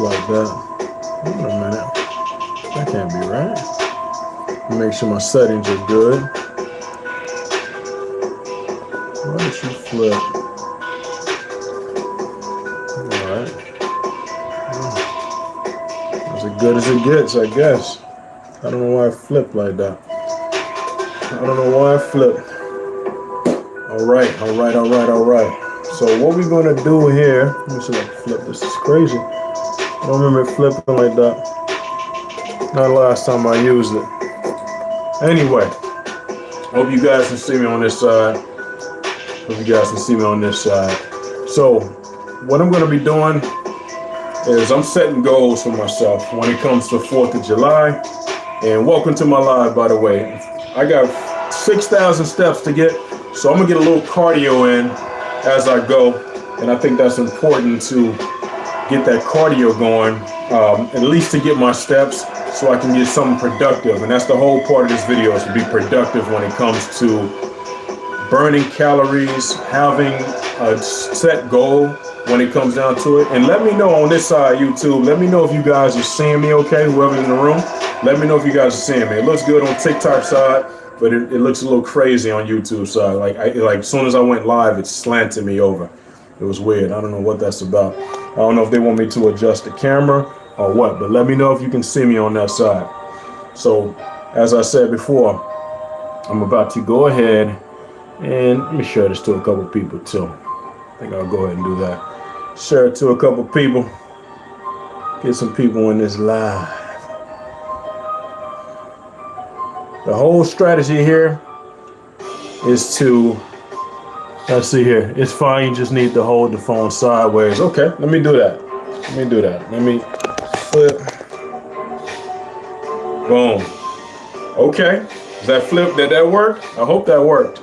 like that. Wait a minute. That can't be right. Make sure my settings are good. Why did you flip? Alright. As good as it gets, I guess. I don't know why I flipped like that. I don't know why I flipped. Alright. So what we're gonna do here, let me see if I can flip this. It's crazy. I don't remember it flipping like that. Not last time I used it. Anyway, hope you guys can see me on this side. So what I'm gonna be doing is I'm setting goals for myself when it comes to 4th of July. And welcome to my live, by the way. I got 6,000 steps to get, so I'm gonna get a little cardio in as I go. And I think that's important to get that cardio going, at least to get my steps so I can get something productive. And that's the whole part of this video, is to be productive when it comes to burning calories, having a set goal when it comes down to it. And let me know on this side, YouTube, let me know if you guys are seeing me okay, whoever's in the room. Let me know if you guys are seeing me. It looks good on TikTok side, but it looks a little crazy on YouTube side. Like as soon as I went live, it slanted me over. It was weird. I don't know what that's about. I don't know if they want me to adjust the camera or what, but let me know if you can see me on that side. So, as I said before, I'm about to go ahead and let me share this to a couple people too. I think I'll go ahead and do that. Share it to a couple people. Get some people in this live. The whole strategy here is to, let's see here. It's fine. You just need to hold the phone sideways. Okay, let me do that. Let me flip. Boom. Okay. Does that flip? Did that work? I hope that worked.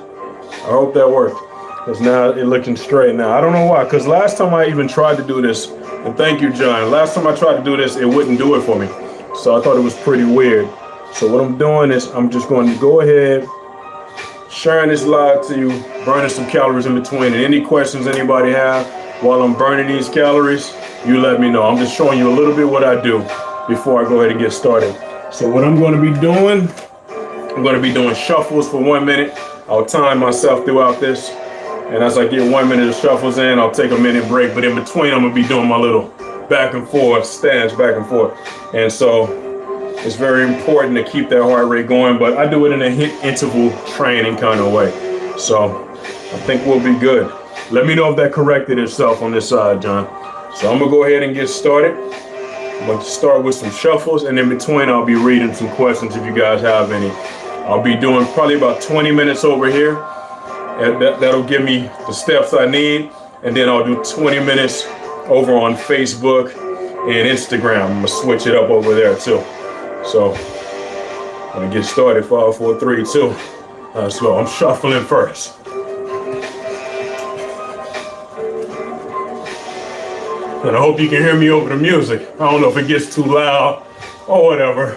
Because now it's looking straight now. I don't know why. Because last time I even tried to do this, and thank you, John. Last time I tried to do this, it wouldn't do it for me. So I thought it was pretty weird. So what I'm doing is I'm just going to go ahead, sharing this live to you, burning some calories in between. And any questions anybody have while I'm burning these calories, you let me know. I'm just showing you a little bit what I do before I go ahead and get started. So what I'm going to be doing, I'm going to be doing shuffles for 1 minute. I'll time myself throughout this. And as I get 1 minute of shuffles in, I'll take a minute break. But in between, I'm going to be doing my little back and forth, stance back and forth. And so it's very important to keep that heart rate going. But I do it in a hit interval training kind of way. So I think we'll be good. Let me know if that corrected itself on this side, John. So I'm going to go ahead and get started. I'm going to start with some shuffles. And in between, I'll be reading some questions if you guys have any. I'll be doing probably about 20 minutes over here. And that'll give me the steps I need. And then I'll do 20 minutes over on Facebook and Instagram. I'm gonna switch it up over there too. So I'm gonna get started. 5, 4, 3, 2. So I'm shuffling first. And I hope you can hear me over the music. I don't know if it gets too loud or whatever.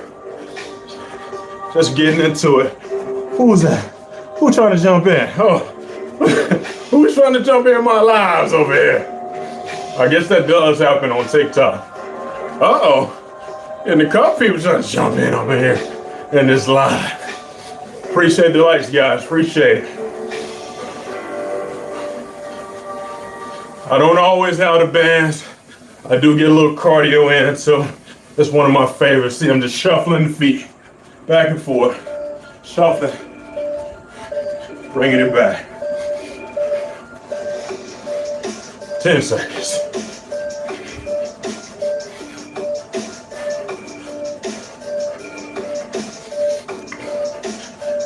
Just getting into it. Who's that? Who trying to jump in? Oh, who's trying to jump in my lives over here? I guess that does happen on TikTok. Uh-oh. And the couple people trying to jump in over here in this live. Appreciate the likes, guys. Appreciate it. I don't always have the bands. I do get a little cardio in, so it's one of my favorites. See, I'm just shuffling the feet back and forth. Shuffling. Bringing it back. 10 seconds.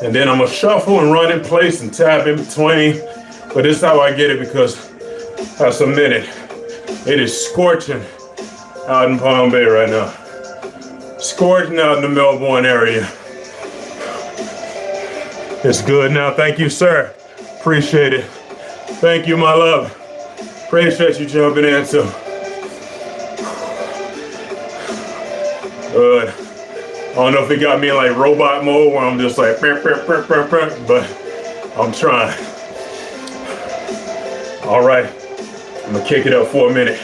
And then I'm gonna shuffle and run in place and tap in between. But this is how I get it because that's a minute. It is scorching out in Palm Bay right now. Scorching out in the Melbourne area. It's good now. Thank you, sir. Appreciate it. Thank you, my love. Appreciate you jumping in too. Good. I don't know if it got me in like robot mode where I'm just like, but I'm trying. All right. I'm gonna kick it up for a minute.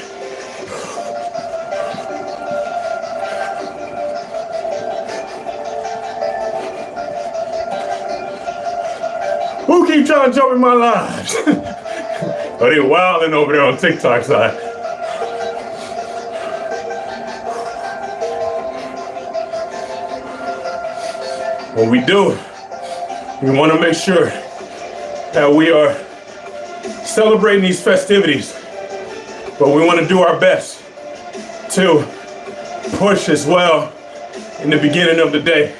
Who keep trying to jump in my lives? Oh, they wilding over there on TikTok side. What we do, we want to make sure that we are celebrating these festivities, but we want to do our best to push as well in the beginning of the day.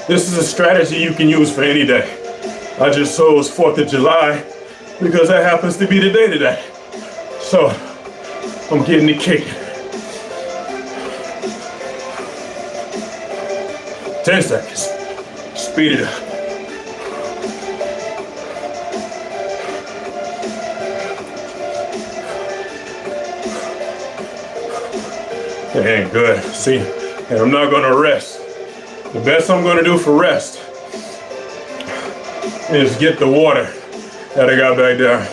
This is a strategy you can use for any day. I just chose 4th of July because that happens to be the day today. So I'm getting it kicking. 10 seconds. Speed it up. It ain't good. See, and I'm not gonna rest. The best I'm gonna do for rest is get the water that I got back there.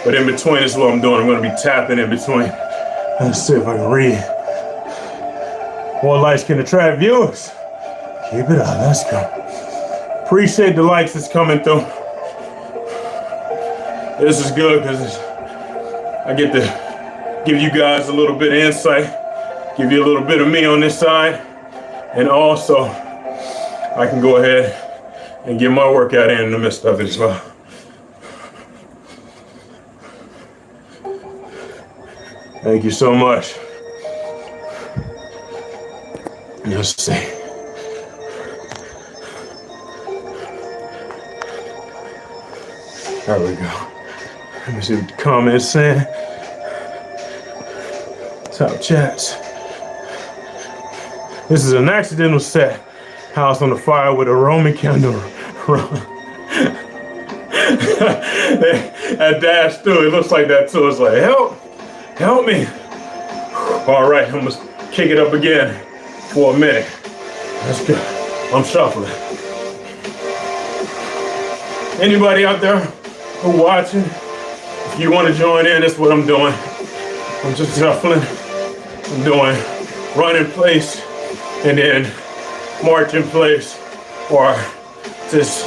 But in between is what I'm doing. I'm gonna be tapping in between. Let's see if I can read. More lights can attract viewers. Keep it up, let's go. Appreciate the likes that's coming through. This is good because I get to give you guys a little bit of insight, give you a little bit of me on this side, and also I can go ahead and get my workout in the midst of it as well. Thank you so much. Let's see. There we go. Let me see what the comments saying. Top chats. This is an accidental set. House on the fire with a Roman candle. That dash too. It looks like that too. It's like, help me. All right, I'm gonna kick it up again for a minute. Let's go. I'm shuffling. Anybody out there who watching, if you want to join in, that's what I'm doing. I'm just shuffling. I'm doing run in place and then march in place, or just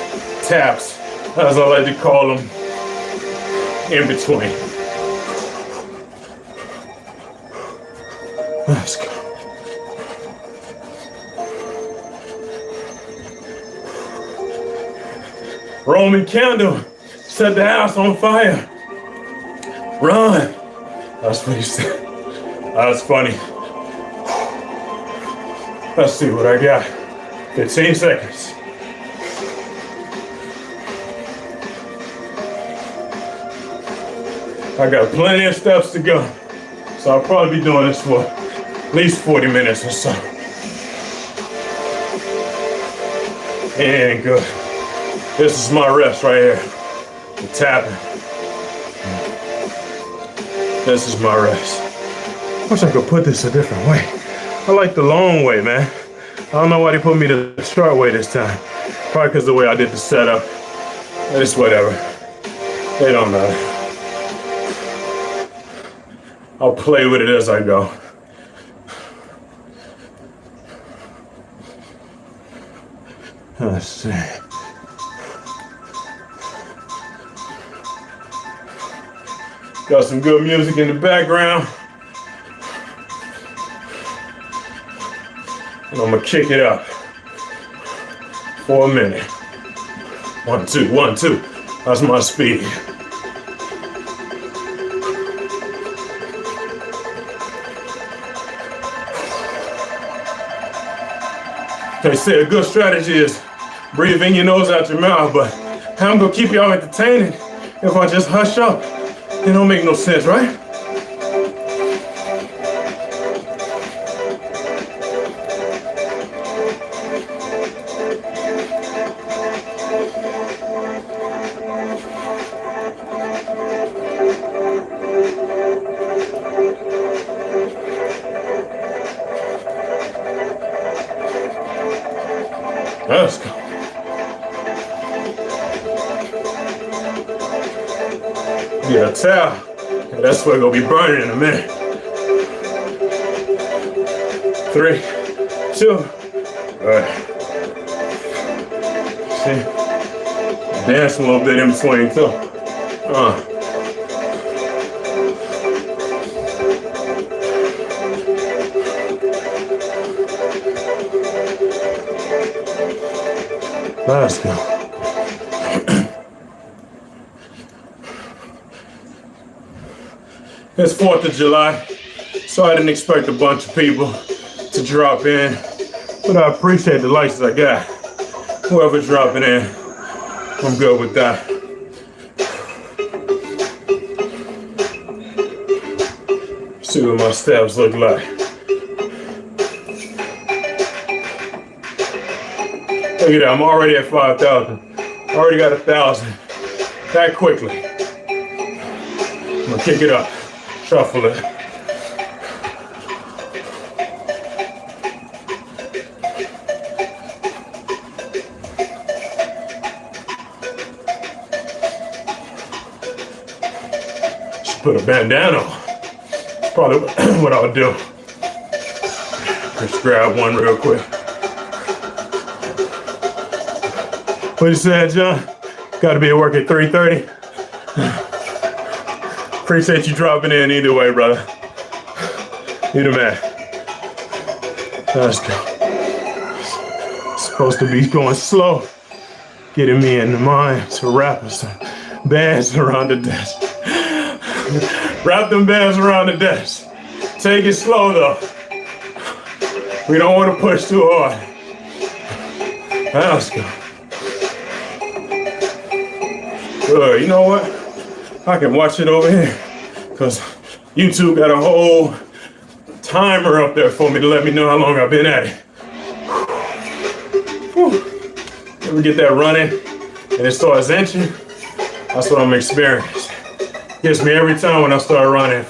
taps, as I like to call them, in between. Let's go. Roman candle, set the house on fire. Run. That's what he said. That's funny. Let's see what I got. 15 seconds. I got plenty of steps to go. So I'll probably be doing this for at least 40 minutes or so. It ain't good. This is my rest right here. The tapping. This is my rest. Wish I could put this a different way. I like the long way, man. I don't know why they put me the short way this time. Probably because the way I did the setup. It's whatever. They don't matter. I'll play with it as I go. Let's see. Got some good music in the background. And I'm gonna kick it up for a minute. 1, 2, 1, 2. That's my speed. They say a good strategy is breathe in your nose out your mouth, but how I'm gonna keep y'all entertaining if I just hush up? It don't make no sense, right? Let's go. Get a towel. That's what's gonna be burning in a minute. 3, 2. All right. See? Dance a little bit in between too. Let's go. It's 4th of July, so I didn't expect a bunch of people to drop in, but I appreciate the likes I got. Whoever's dropping in, I'm good with that. See what my steps look like. Look at that, I'm already at 5,000. Already got 1,000. That quickly. I'm gonna kick it up, shuffle it. Should put a bandana on. That's probably what I would do. Just grab one real quick. What you said, John? Got to be at work at 3:30. Appreciate you dropping in either way, brother. You the man. Let's go. Supposed to be going slow. Getting me in the mind to wrap some bands around the desk. Wrap them bands around the desk. Take it slow though. We don't want to push too hard. Let's go. Good, you know what? I can watch it over here because YouTube got a whole timer up there for me to let me know how long I've been at it. Whew. Ever get that running and it starts inching? That's what I'm experiencing. Gets me every time when I start running.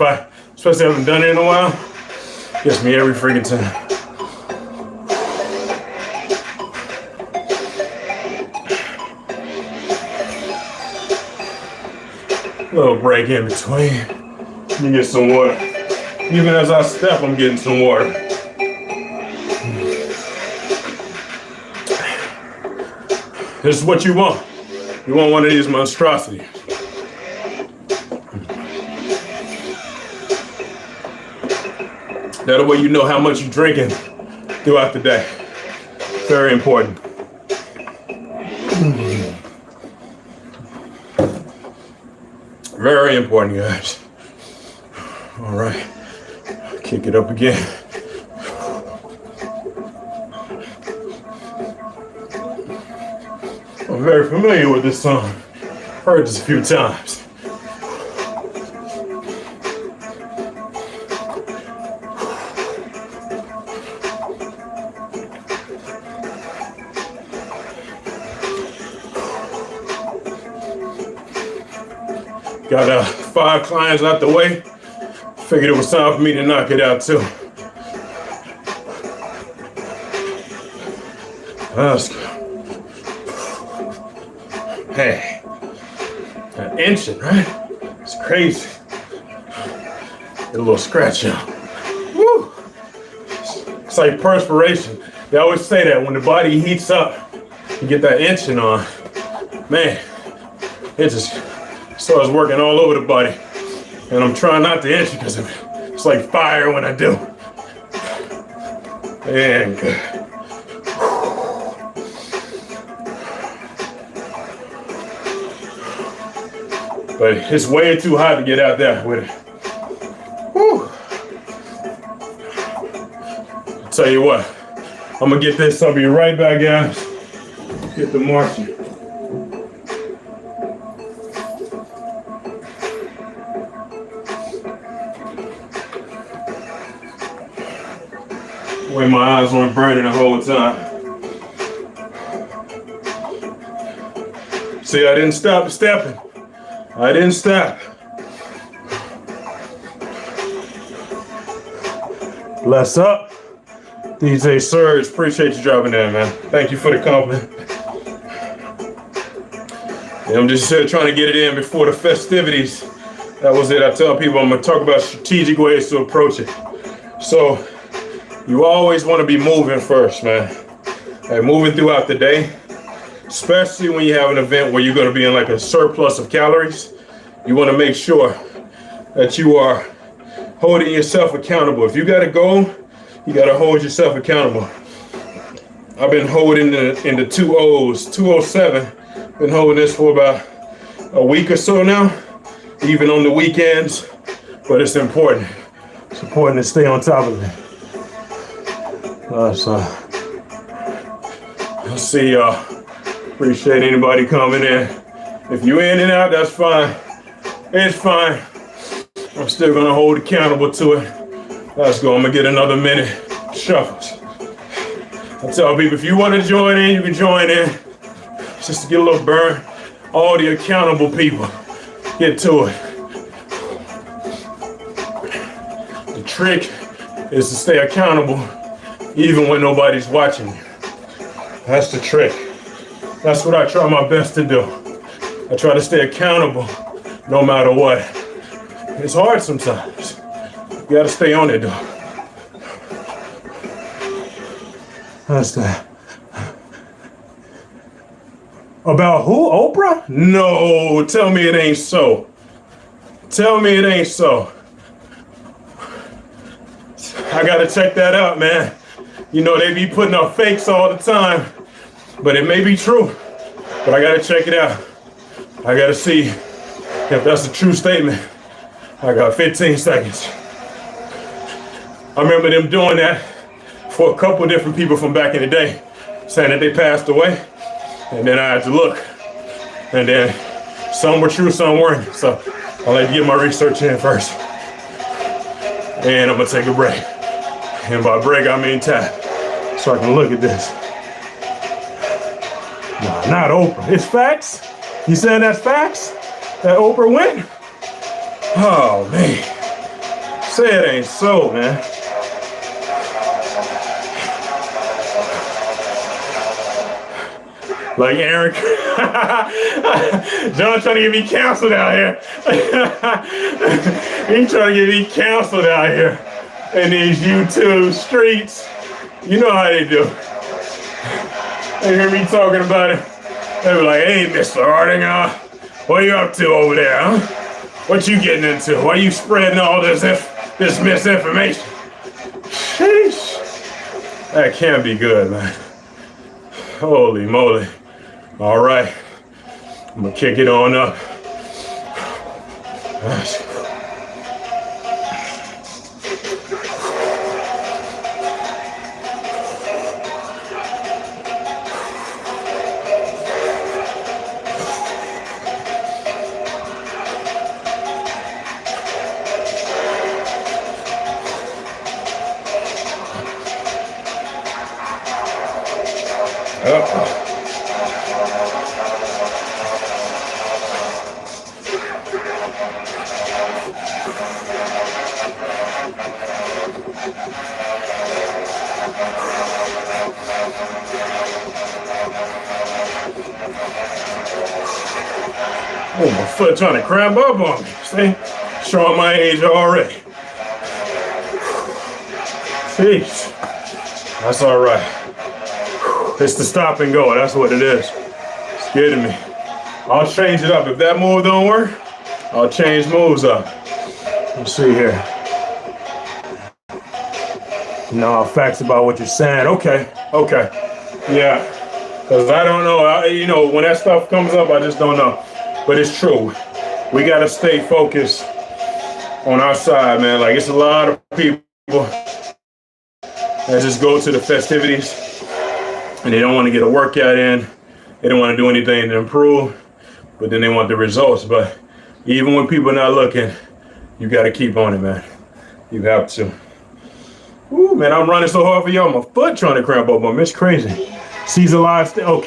Especially haven't done it in a while, gets me every freaking time. Little break in between. Let me get some water. Even as I step, I'm getting some water. This is what you want. You want one of these monstrosities. That way you know how much you're drinking throughout the day. Very important. Very important, guys. All right, kick it up again. I'm very familiar with this song. Heard this a few times. Got 5 clients out the way. Figured it was time for me to knock it out too. Let's go. Hey, that inching, right? It's crazy. Get a little scratch out. Woo! It's like perspiration. They always say that when the body heats up, you get that inching on. Man, it just starts working all over the body. And I'm trying not to inch because it's like fire when I do. Man, good. But it's way too hot to get out there with it. Whew. I'll tell you what, I'm gonna get this. I'll be right back, guys. Get the marching. Way my eyes weren't burning the whole time. See, I didn't stop stepping. I didn't stop. Bless up. DJ Surge, appreciate you dropping in, man. Thank you for the compliment. Yeah, I'm just trying to get it in before the festivities. That was it. I tell people I'm gonna talk about strategic ways to approach it. So, you always want to be moving first, man. Hey, moving throughout the day. especially when you have an event where you're going to be in like a surplus of calories. You want to make sure that you are holding yourself accountable. If you got a goal, you got to hold yourself accountable. I've been holding in the 207. Been holding this for about a week or so now, even on the weekends. But it's important. It's important to stay on top of it. So I'll see y'all. Appreciate anybody coming in. If you in and out, that's fine. It's fine. I'm still gonna hold accountable to it. Let's go. I'm gonna get another minute. Shuffles. I tell people, if you want to join in, you can join in. Just to get a little burn. All the accountable people, get to it. The trick is to stay accountable even when nobody's watching you. That's the trick. That's what I try my best to do. I try to stay accountable no matter what. It's hard sometimes. You gotta stay on it though. That's that. About who? Oprah? No, tell me it ain't so. Tell me it ain't so. I gotta check that out, man. You know, they be putting up fakes all the time, but it may be true. But I gotta check it out. I gotta see if that's a true statement. I got 15 seconds. I remember them doing that for a couple different people from back in the day, saying that they passed away. And then I had to look. And then some were true, some weren't. So I like to get my research in first. And I'm gonna take a break. And by break, I mean tap. So I can look at this. Nah, not Oprah. It's facts? You saying that's facts? That Oprah went? Oh, man. Say it ain't so, man. Like Aaron, John trying to get me canceled out here. He trying to get me canceled out here in these YouTube streets. You know how they do. They hear me talking about it. They be like, hey, Mr. Harding, what are you up to over there, huh? What you getting into? Why you spreading all this misinformation? Sheesh. That can't be good, man. Holy moly. All right. I'm gonna kick it on up. Oh, my foot trying to cramp up on me. See? Showing my age already. Jeez. That's all right. It's the stop and go. That's what it is. It's getting me. I'll change it up. If that move don't work, I'll change moves up. Let's see here. No, facts about what you're saying. Okay. Yeah. Because I don't know. When that stuff comes up, I just don't know. But it's true. We got to stay focused on our side, man. Like, it's a lot of people that just go to the festivities and they don't want to get a workout in. They don't want to do anything to improve, but then they want the results. But even when people are not looking, you got to keep on it, man. You have to. Ooh, man, I'm running so hard for y'all. My foot trying to cramp up on me. It's crazy. She's alive still.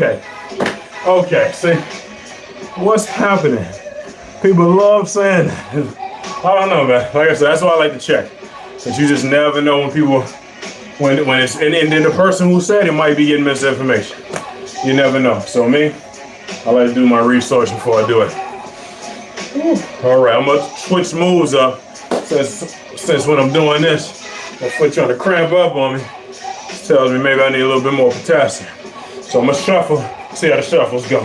Okay, see? What's happening? People love saying that. I don't know, man. Like I said, that's why I like to check. But you just never know when people, when it's, and then the person who said it might be getting misinformation. You never know. So me, I like to do my research before I do it. Whew. All right, I'm gonna switch moves up since when I'm doing this, my foot trying to cramp up on me. It tells me maybe I need a little bit more potassium. So I'm gonna shuffle See how the shuffles go.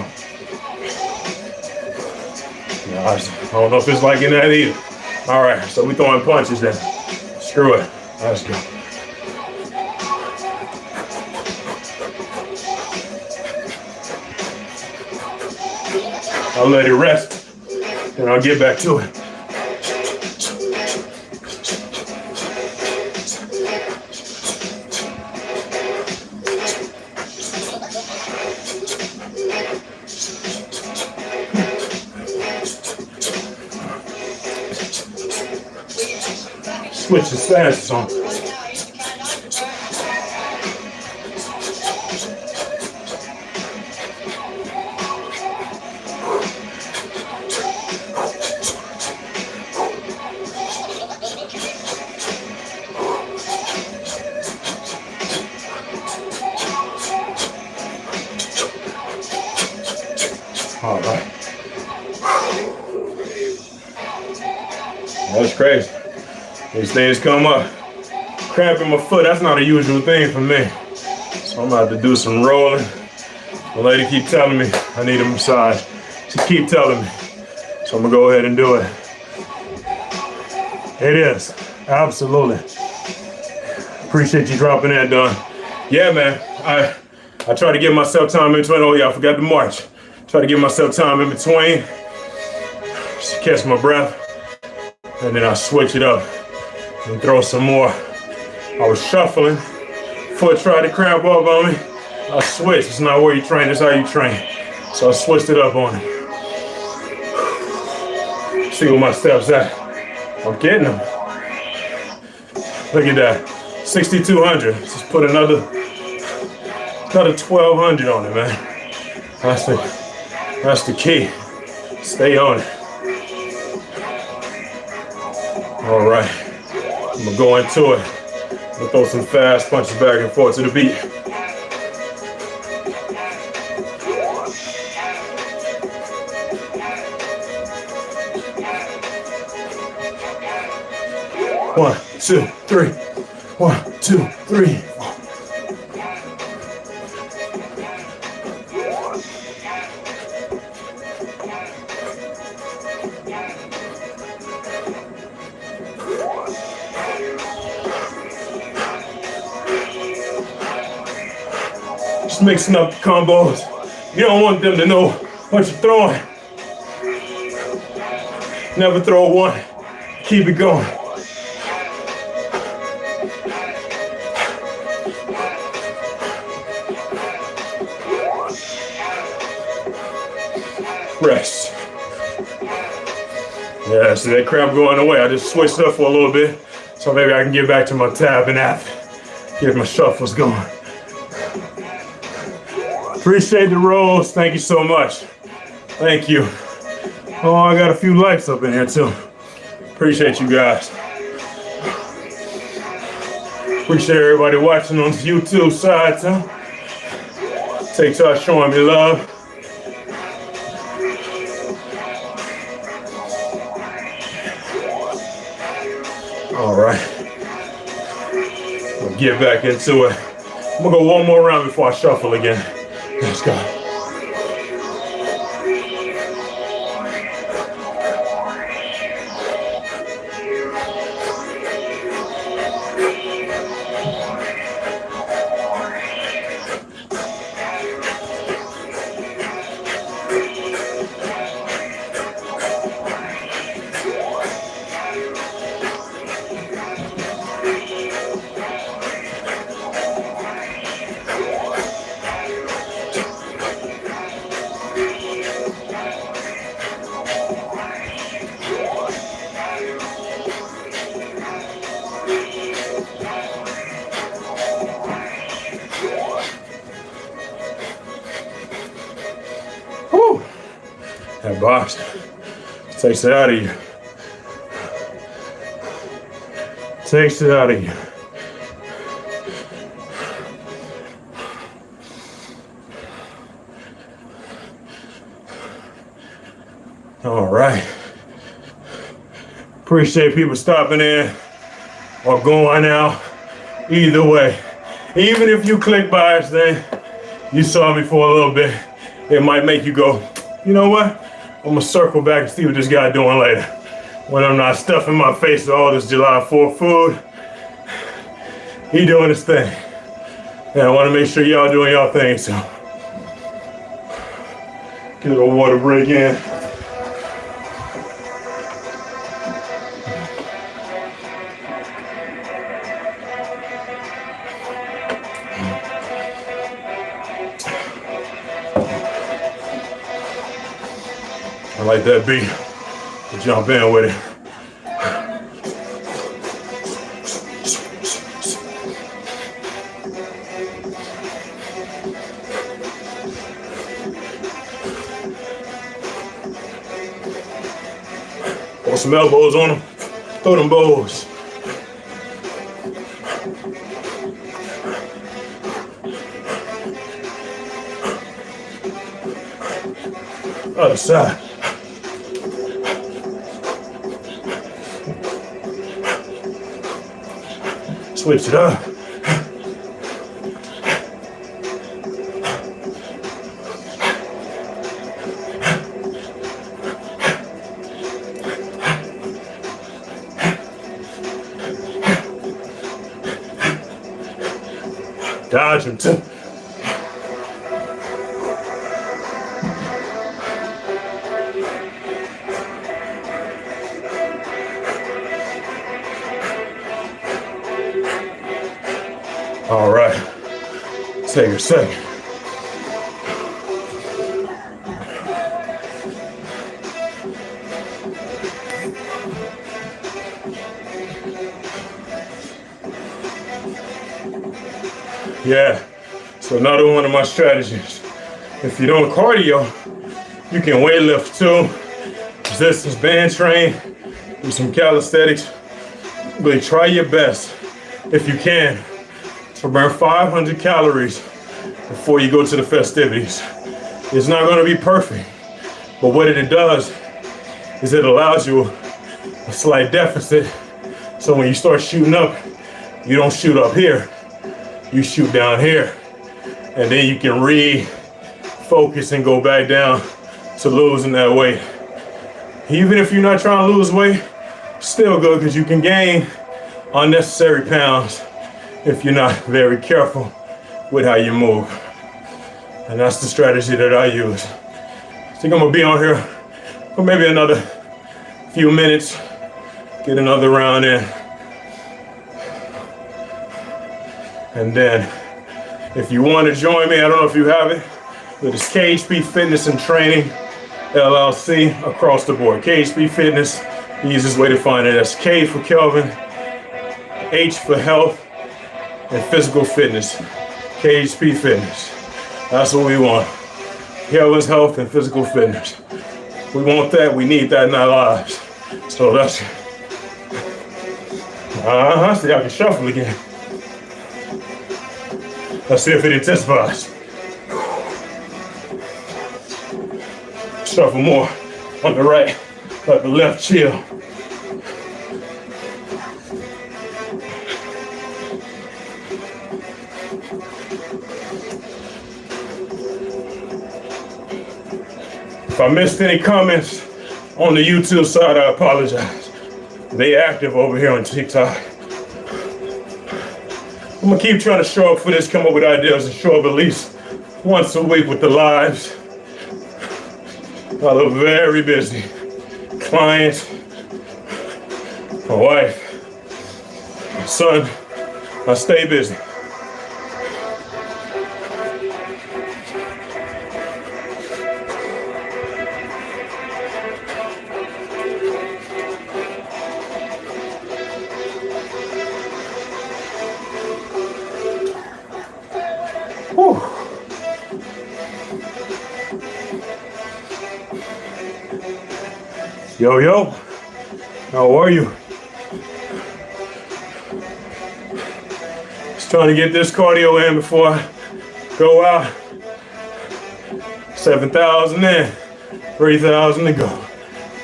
I don't know if it's liking that either. All right, so we throwing punches then. Screw it. Let's go. I'll let it rest, and I'll get back to it. Switch as fast as on. All right. That's crazy. These things come up. Cramp in my foot, that's not a usual thing for me. So I'm about to do some rolling. The lady keep telling me I need a massage. She keep telling me. So I'm gonna go ahead and do it. It is, absolutely. Appreciate you dropping that, Don. Yeah, man, I try to give myself time in between. Oh yeah, I forgot to march. Try to give myself time in between. Just catch my breath. And then I switch it up and throw some more. I was shuffling. Foot tried to cramp up on me. I switched. It's not where you train, it's how you train. So I switched it up on it. See where my steps at. I'm getting them. Look at that. 6,200. Just put another 1,200 on it, man. That's the key. Stay on it. All right. I'm gonna go into it. I'm gonna throw some fast punches back and forth to the beat. One, two, three. 1, 2, 3. Just mixing up the combos. You don't want them to know what you're throwing. Never throw one. Keep it going. Rest. Yeah, see that cramp going away. I just switched up for a little bit, so maybe I can get back to my tab and app. Get my shuffles going. Appreciate the rolls. Thank you so much. Thank you. Oh, I got a few likes up in here too. Appreciate you guys. Appreciate everybody watching on the YouTube side too. TikTok showing me love. All right, we'll get back into it. I'm gonna go one more round before I shuffle again. Let's go. Whew. That box takes it out of you. Takes it out of you. All right. Appreciate people stopping in or going out. Either way. Even if you click by accident, you saw me for a little bit. it might make you go, you know what? I'm gonna circle back and see what this guy doing later. When I'm not stuffing my face with all this July 4th food, he doing his thing. And I wanna make sure y'all doing y'all thing, so. Get a little water break in. I like that beat. Jump in with it. Throw some elbows on them. Throw them bows. Other side. Switch it up. Dodge him too. All right, take a second. Yeah, so another one of my strategies. If you're doing cardio, you can weight lift too, resistance band train, do some calisthenics, but try your best, if you can, to burn 500 calories before you go to the festivities. It's not gonna be perfect, but what it does is it allows you a slight deficit, so when you start shooting up, you don't shoot up here. You shoot down here, and then you can refocus and go back down to losing that weight. Even if you're not trying to lose weight, still good because you can gain unnecessary pounds if you're not very careful with how you move. And that's the strategy that I use. I think I'm gonna be on here for maybe another few minutes, get another round in. And then, if you want to join me, I don't know if you have it, but it's KHP Fitness and Training, LLC, across the board. KHP Fitness, the easiest way to find it. That's K for Kelvin, H for health, and physical fitness. KHP Fitness. That's what we want. Kelvin's health and physical fitness. We want that, we need that in our lives. So that's, see, I can shuffle again. Let's see if it intensifies. Shuffle more on the right, let the left chill. If I missed any comments on the YouTube side, I apologize. They active over here on TikTok. I'm gonna keep trying to show up for this, come up with ideas and show up at least once a week with the lives. I look very busy. Clients, my wife, my son, I stay busy. Whew. Yo, yo, how are you? Just trying to get this cardio in before I go out. 7,000 in, 3,000 to go.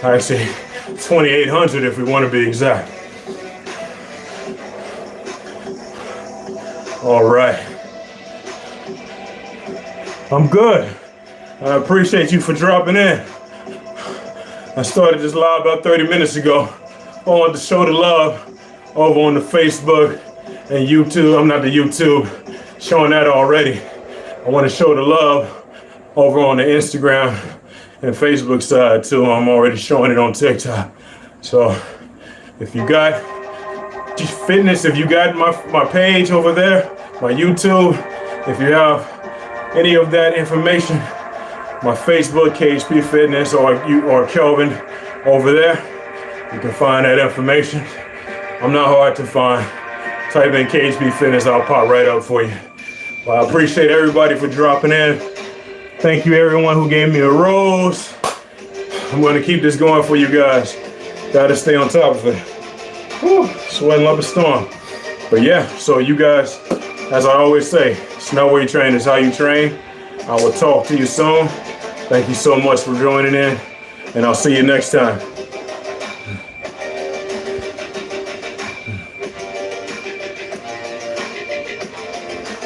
Actually, 2,800 if we want to be exact. All right. I'm good. I appreciate you for dropping in. I started this live about 30 minutes ago. I wanted to show the love over on the Facebook and YouTube. I'm not the YouTube, showing that already. I want to show the love over on the Instagram and Facebook side too. I'm already showing it on TikTok. So if you got fitness, if you got my page over there, my YouTube, if you have any of that information, my Facebook, KHP Fitness, or Kelvin over there, you can find that information. I'm not hard to find. Type in KHP Fitness, I'll pop right up for you. Well, I appreciate everybody for dropping in. Thank you everyone who gave me a rose. I'm gonna keep this going for you guys. Gotta stay on top of it. Whew, sweating like a storm. But yeah, so you guys, as I always say, it's not where you train, it's how you train. I will talk to you soon. Thank you so much for joining in, and I'll see you next time.